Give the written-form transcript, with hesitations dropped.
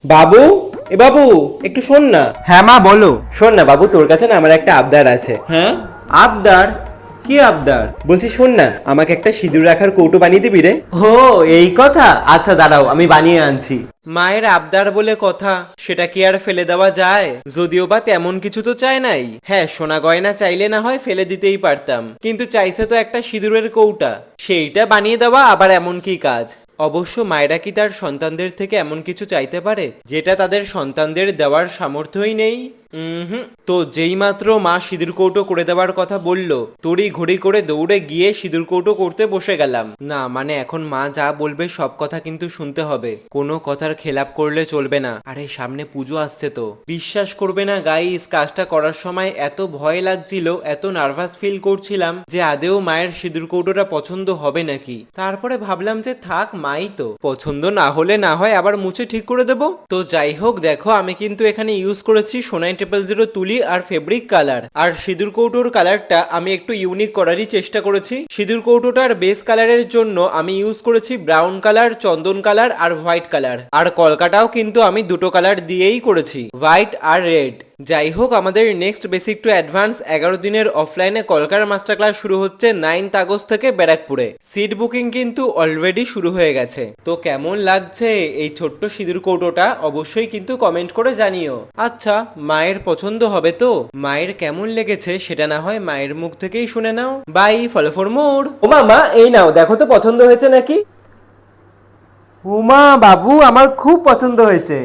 বাবু, এ বাবু, একটু শোন না। হ্যাঁ মা বলো। শোন না বাবু, তোর কাছে না আমার একটা আবদার আছে। হ্যাঁ, আবদার? কি আবদার? বলছি শোন না, আমাকে একটা সিঁদুর রাখার কৌটো বানিয়ে দিবি রে। ও, এই কথা। আচ্ছা দাঁড়াও, আমি বানিয়ে আনছি। মায়ের আবদার বলে কথা, সেটা কি আর ফেলে দেওয়া যায়? যদিও বা তেমন কিছু তো চায় নাই। হ্যাঁ, সোনা গয়না চাইলে না হয় ফেলে দিতেই পারতাম, কিন্তু চাইছে তো একটা সিঁদুরের কৌটা, সেইটা বানিয়ে দেওয়া আবার এমন কি কাজ? অবশ্য মায়েরা কি তার সন্তানদের থেকে এমন কিছু চাইতে পারে যেটা তাদের সন্তানদের দেওয়ার সামর্থ্যই নেই? হুম। তো যেই মাত্র মা সিঁদুর কৌটো করে দেওয়ার কথা বলল, তড়ি ঘড়ি করে দৌড়ে গিয়ে সিঁদুর কৌটো করতে বসে গেলাম। না মানে এখন মা যা বলবে সব কথা কিন্তু শুনতে হবে, কোনো কথার খেলাপ করলে চলবে না। আরে সামনে পুজো আসছে তো। বিশ্বাস করবে না গাইস, কাজটা করার সময় এত ভয় লাগছিল, এত নার্ভাস ফিল করছিলাম যে আদেও মায়ের সিঁদুর কৌটোটা পছন্দ হবে নাকি। তারপরে ভাবলাম যে থাক, মাই তো, পছন্দ না হলে না হয় আবার মুছে ঠিক করে দেব। তো যাই হোক, দেখো আমি কিন্তু এখানে ইউজ করেছি সোনাই 000 তুলি আর ফেব্রিক কালার। আর সিঁদুর কৌটোর কালারটা আমি একটু ইউনিক করারই চেষ্টা করেছি। সিঁদুর কৌটোটার বেস কালারের জন্য আমি ইউজ করেছি ব্রাউন কালার, চন্দন কালার আর হোয়াইট কালার। আর কলকাটাও কিন্তু আমি দুটো কালার দিয়েই করেছি, হোয়াইট আর রেড। যাই হোক, আমাদের নেক্সট বেসিক টু অ্যাডভান্স 11 দিনের অফলাইনে কলকার মাস্টার ক্লাস শুরু হচ্ছে 9th আগস্ট থেকে ব্যারাকপুরে। সিট বুকিং কিন্তু অলরেডি শুরু হয়ে গেছে। তো কেমন লাগছে এই ছোট্ট সিঁদুর কৌটোটা অবশ্যই কিন্তু কমেন্ট করে জানিও। আচ্ছা, মায়ের পছন্দ হবে তো? মায়ের কেমন লেগেছে সেটা না হয় মায়ের মুখ থেকেই শুনে নাও। Bye, follow for more. ও মামা, এই নাও, দেখো তো পছন্দ হয়েছে নাকি। উমা বাবু, আমার খুব পছন্দ হয়েছে।